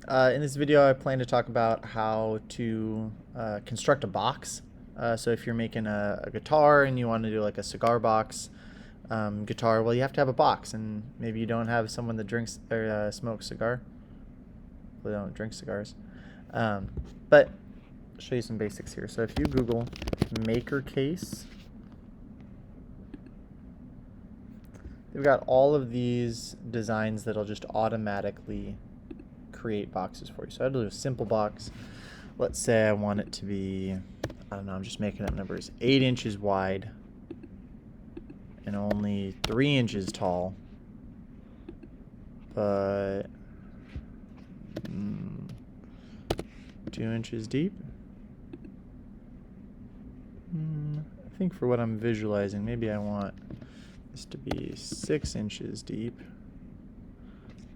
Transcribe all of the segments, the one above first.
In this video, I plan to talk about how to construct a box. So if you're making a guitar and you want to do like a cigar box guitar, well, you have to have a box, and maybe you don't have someone that drinks or smokes cigar. Well, they don't drink cigars. But I'll show you some basics here. So if you Google maker case, they've got all of these designs that'll just automatically create boxes for you. So I'll do a simple box. Let's say I want it to be, I don't know, I'm just making up numbers, 8 inches wide and only 3 inches tall, but 2 inches deep. I think for what I'm visualizing, maybe I want this to be 6 inches deep,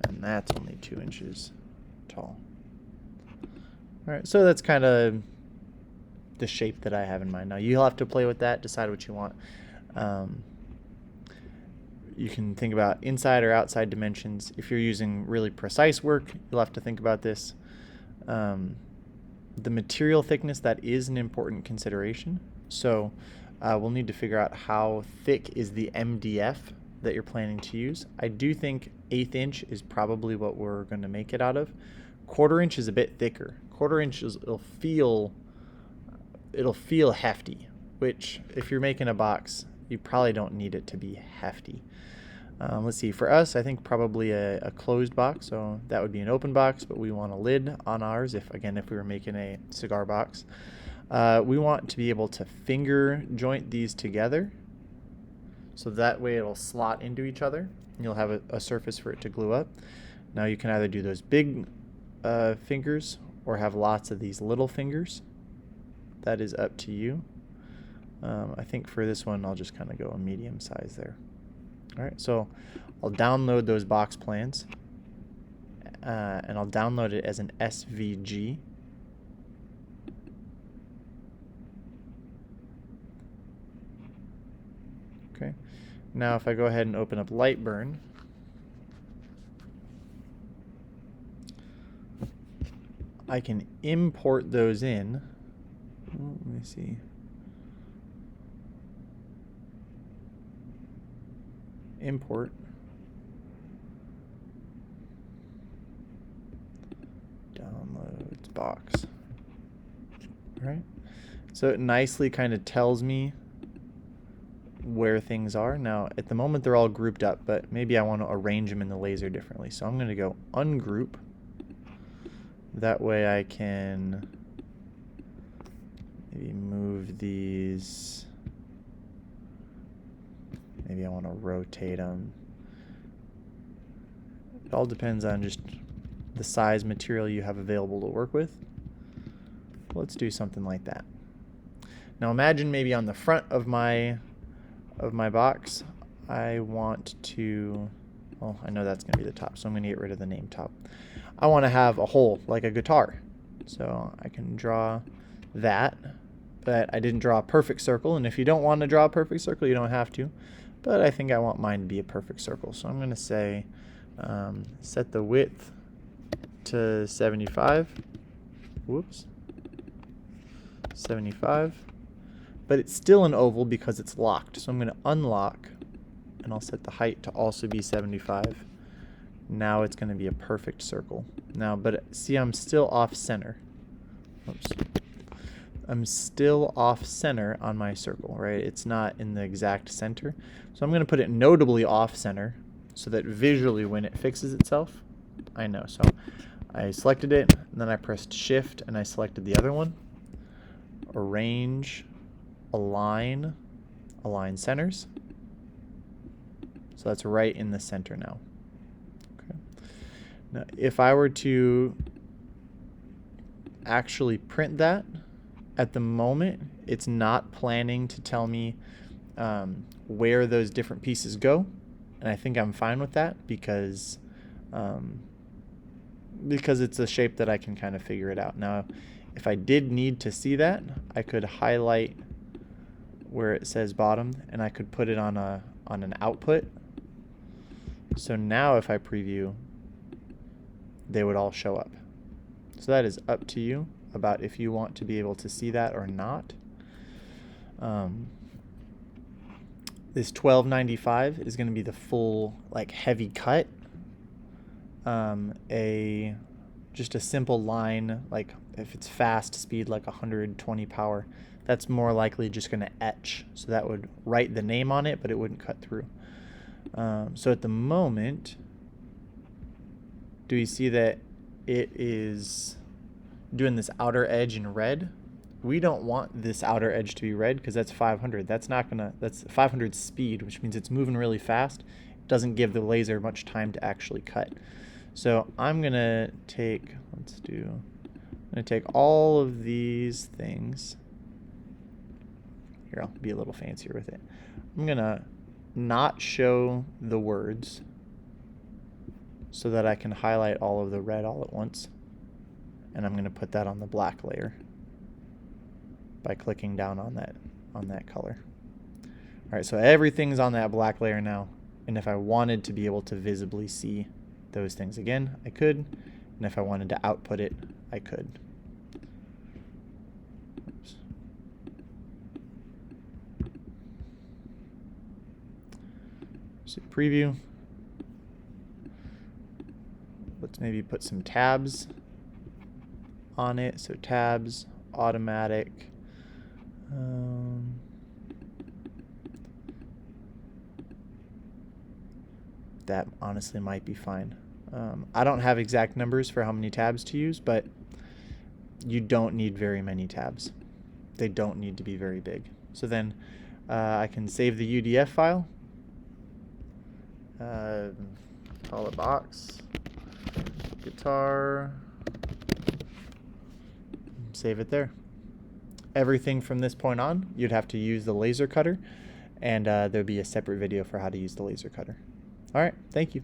and that's only 2 inches tall. All right, so that's kind of the shape that I have in mind. Now you'll have to play with that, decide what you want. You can think about inside or outside dimensions. If you're using really precise work, you'll have to think about this. The material thickness, that is an important consideration. So we'll need to figure out how thick is the MDF that you're planning to use. I do think 1/8 inch is probably what we're going to make it out of. 1/4 inch is a bit thicker. 1/4 inch it'll feel hefty, which if you're making a box, you probably don't need it to be hefty. Let's see, for us, I think probably a closed box, so that would be an open box, but we want a lid on ours if we were making a cigar box. We want to be able to finger joint these together, so that way it'll slot into each other. You'll have a surface for it to glue up. Now you can either do those big fingers or have lots of these little fingers. That is up to you. I think for this one, I'll just kind of go a medium size there. All right, so I'll download those box plans, and I'll download it as an SVG. Okay, now if I go ahead and open up Lightburn, I can import those in. Let me see. Import. Downloads box. All right. So it nicely kind of tells me where things are. Now, at the moment, they're all grouped up, but maybe I want to arrange them in the laser differently. So I'm going to go ungroup. That way I can maybe move these. Maybe I want to rotate them. It all depends on just the size material you have available to work with. Let's do something like that. Now imagine maybe on the front of my box, I want to, well, I know that's going to be the top, so I'm going to get rid of the name top. I want to have a hole like a guitar. So I can draw that, but I didn't draw a perfect circle, and if you don't want to draw a perfect circle, you don't have to. But I think I want mine to be a perfect circle. So I'm going to say set the width to 75. Whoops. 75. But it's still an oval because it's locked. So I'm going to unlock, and I'll set the height to also be 75. Now it's going to be a perfect circle. Now, but see, I'm still off center. Oops. I'm still off center on my circle, right? It's not in the exact center. So I'm going to put it notably off center so that visually when it fixes itself, I know. So I selected it, and then I pressed shift and I selected the other one. Arrange, align centers. So that's right in the center now. Okay. Now, if I were to actually print that, at the moment, it's not planning to tell me where those different pieces go, and I think I'm fine with that because it's a shape that I can kind of figure it out. Now, if I did need to see that, I could highlight where it says bottom, and I could put it on an output. So now if I preview, they would all show up. So that is up to you about if you want to be able to see that or not. This 1295 is going to be the full, like, heavy cut. Just a simple line, like if it's fast speed, like 120 power, that's more likely just going to etch. So that would write the name on it, but it wouldn't cut through. So at the moment, do you see that it is doing this outer edge in red? We don't want this outer edge to be red because that's 500. That's 500 speed, which means it's moving really fast. It doesn't give the laser much time to actually cut. So I'm gonna take, I'm gonna take all of these things. Here, I'll be a little fancier with it. I'm gonna not show the words so that I can highlight all of the red all at once. And I'm gonna put that on the black layer by clicking down on that color. All right, so everything's on that black layer now. And if I wanted to be able to visibly see those things again, I could. And if I wanted to output it, I could. Oops. So preview. Let's maybe put some tabs on it. So tabs, automatic. That honestly might be fine. I don't have exact numbers for how many tabs to use, but you don't need very many tabs. They don't need to be very big. So then I can save the UDF file, call it box, guitar, save it there. Everything from this point on, you'd have to use the laser cutter, and there'd be a separate video for how to use the laser cutter. All right, thank you.